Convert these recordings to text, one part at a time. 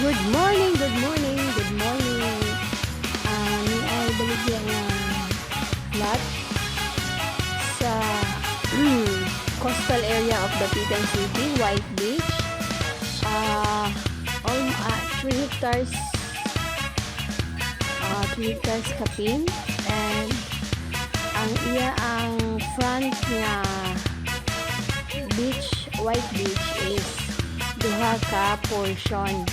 Good morning, good morning, good morning. Ni ay baligyan ng lot sa coastal area of Dapitan City, White Beach. 3 hectares 3 hectares kapin, and ang front nga beach, White Beach is duha ka portion.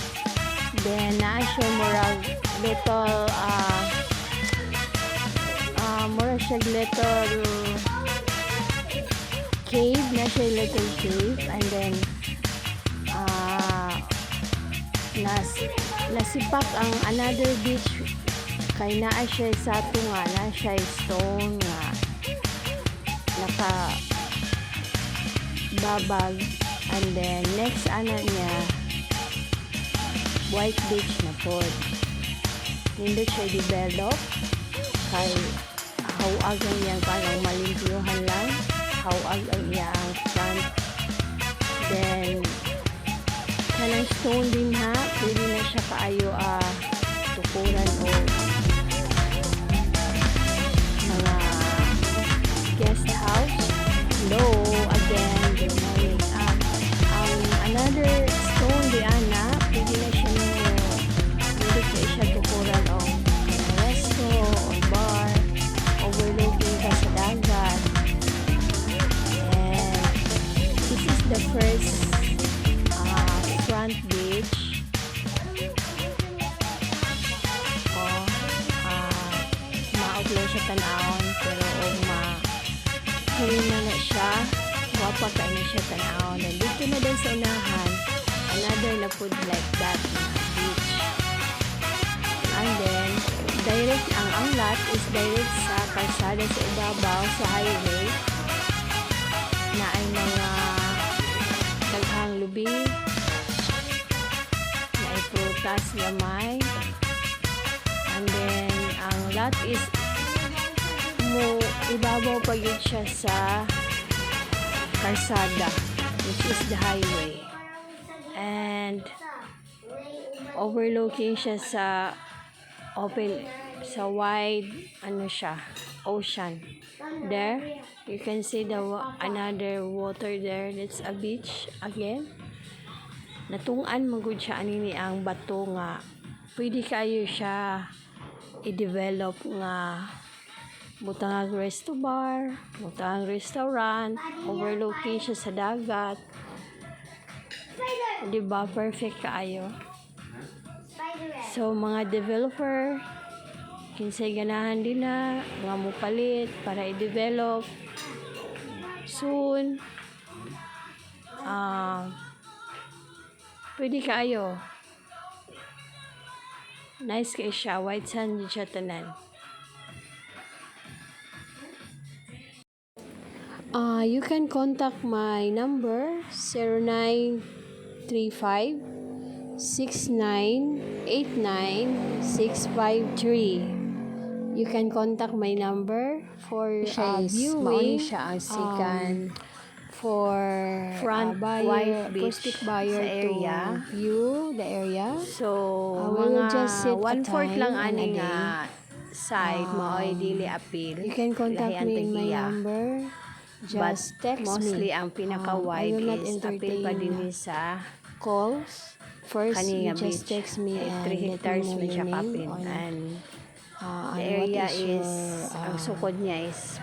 Then naa siya murag little murag siya little cave, na siya little cave, and then nasipak ang another beach kay naa siya sa tunga, na siya stone nga naka babag, and then next niya White Beach na pod. Hindi siya develop kay hawag ang iyang parang malimpyuhan lang, hawag ang iyang front. Then kanang stone din ha, pwede na siya kaayo tukuran o mga guest house. Hello again, good morning. Another stone di ana, pwede na siya tukuran o resto o bar, overlooking ka sa dagat. And this is the first front beach. Mauglaw siya tanawon, pero huli na siya, wapa ka na siya tanawon. And dito na din sa unahan, another na food like that beach. And then direct ang lot is direct sa kalsada sa ibabaw sa highway, na ay mga daghang lubi, na ay prutas, lamay. And then ang lot is ibabaw pa yun siya sa kalsada, which is the highway, and overlooking siya sa open, sa wide ocean. There you can see another water there. That's a beach again. Natungan magud siya anini ang bato nga pwede kayo siya i-develop nga butang resto bar, butang restaurant, overlooking siya sa dagat. Diba, perfect kaayo. So mga developer kinsay ganahan din na mga mupalit para i-develop soon, pwede kaayo. Nice kay siya, white sand siya tanan. You can contact my number 0935 6989653. You can contact my number for viewing siya ang second for front buyer, White Beach prospective buyer sa area. to view the area. So we will mga just set a 1/4 lang time and a ani day. nga side maoy dili apil. You can contact Lahi ang me in my tagiya. number. Just text Mostly me. ang I pinaka-wide will not is apil pa entertain din sa calls. First, you Kaniya just Beach. text me and 3 let me hectares know man your siya name kapin. And the area is ang sukod niya is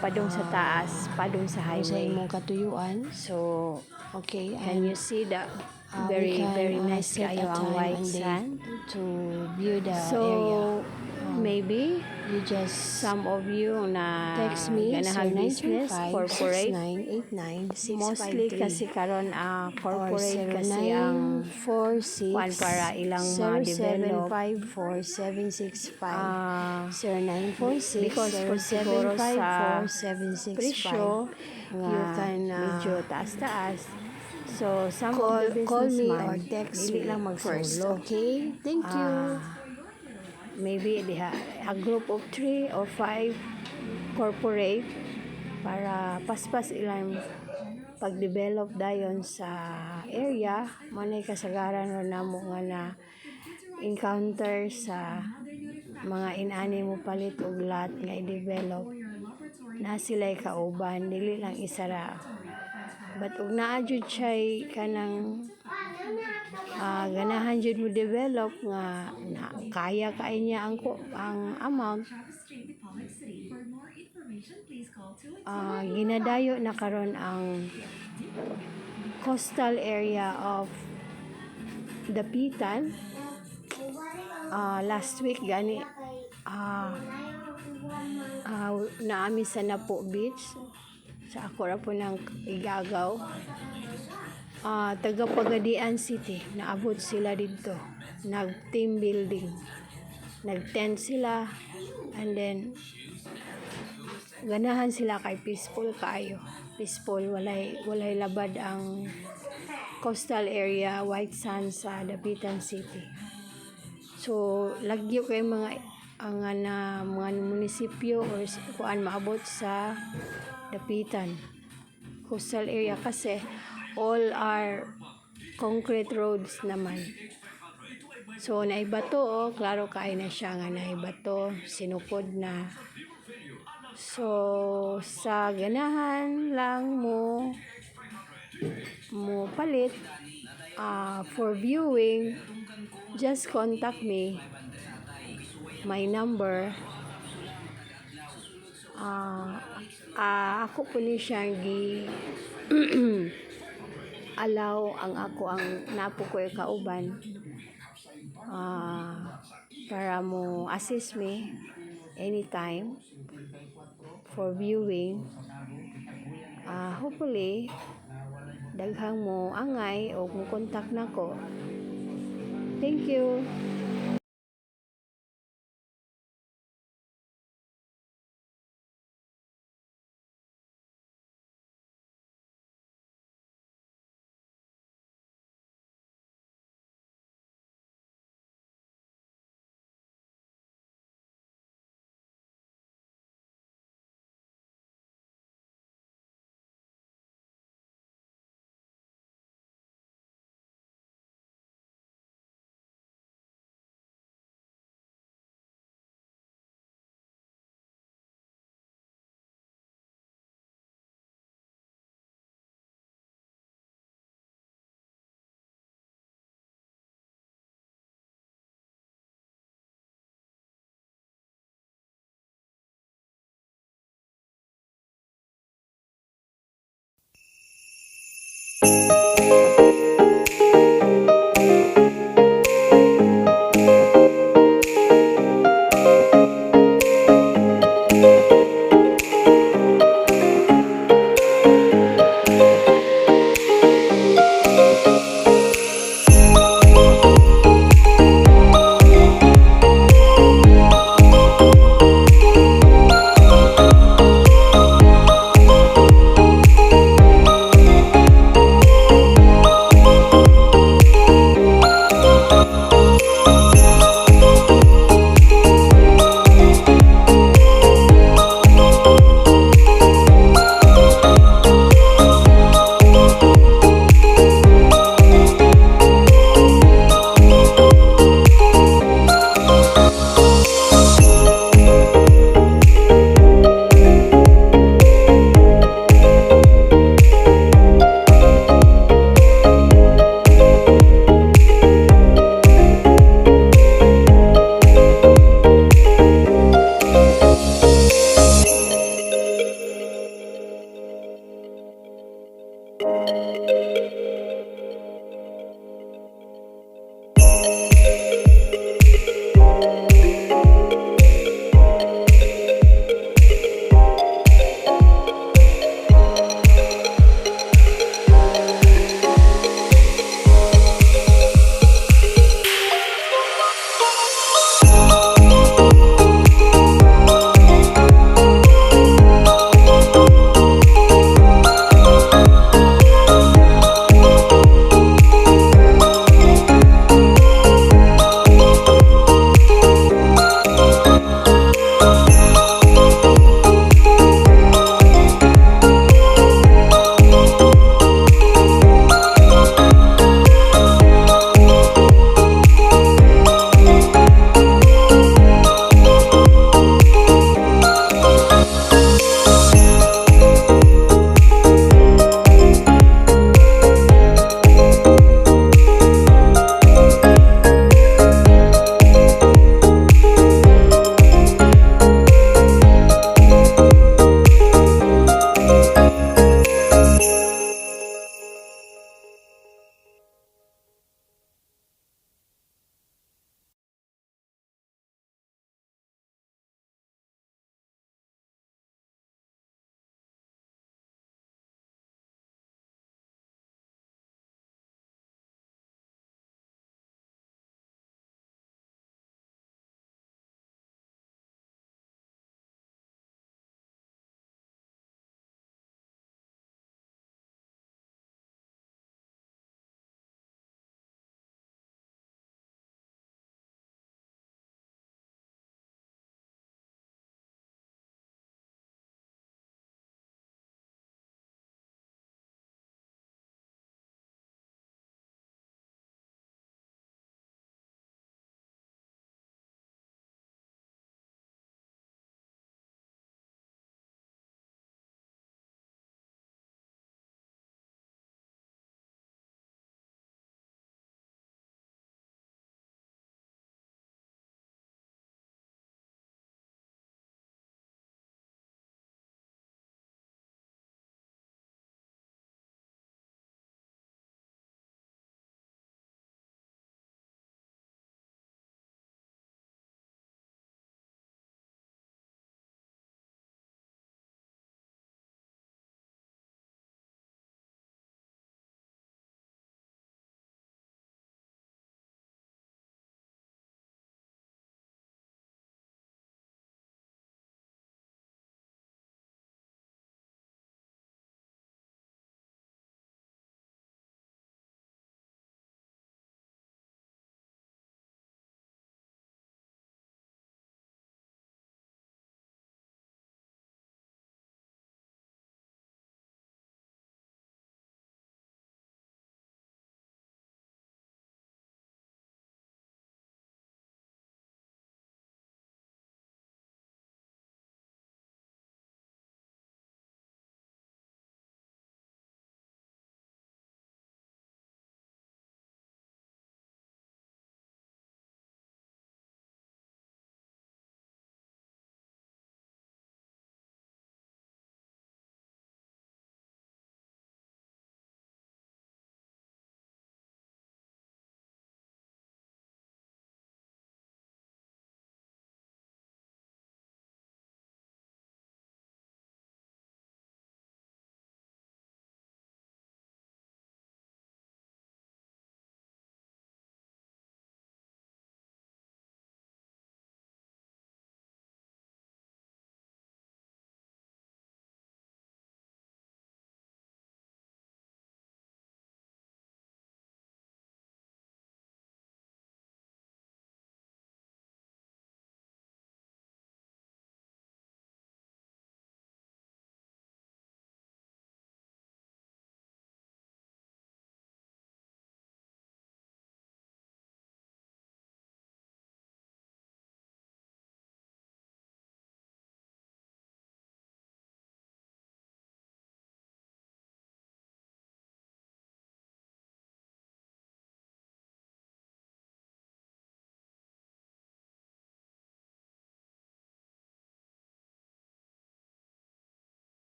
padung sa taas, padung sa sa highway. imong katuyuan. So Okay, can you see the we can, very nice set kayo a ang time white and date sand. to view the So area. maybe You just some of you na text me ganahan business, corporate, 0935-6989-653. mostly kasi karon corporate kasi ang 0946 kwan para ilang ma-develop. 0754-765 0946 Because kung siguro sa 0754-765 presyo you can medyo taas-taas. So some call of the me businessman or text dili me lang first. magsolo. Okay? Thank you. Maybe a group of 3 or 5 corporate para paspas ilang pag-develop dayon sa area, manay kasagaran ro namo nga na encounter sa mga inani mo palit og lot nga i-develop na sila'y kauban, dili lang isa ra. But ug naa jud siya'y kanang ganahan jud mo develop nga na, kaya kay niya ang amount, ginadayo na karon ang coastal area of Dapitan. Last week gani naami sa Napo Beach sa ako ra po ng Igagaw. Taga Pagadian City, naabot sila dito, nag team building, nag tent sila, and then ganahan sila kay peaceful kayo, peaceful, walay labad ang coastal area, white sand sa Dapitan City. So lagyo kay mga mga munisipyo or kuan maabot sa Dapitan coastal area kasi all are concrete roads naman. So naibato, klaro kay na siya nga naibato, sinukod na. So sa ganahan lang mo palit for viewing, just contact me. My number, ako po ni siyang allow ang napo ko kauban para mo assist me anytime for viewing. Hopefully daghang mo angay o mo contact nako. Thank you.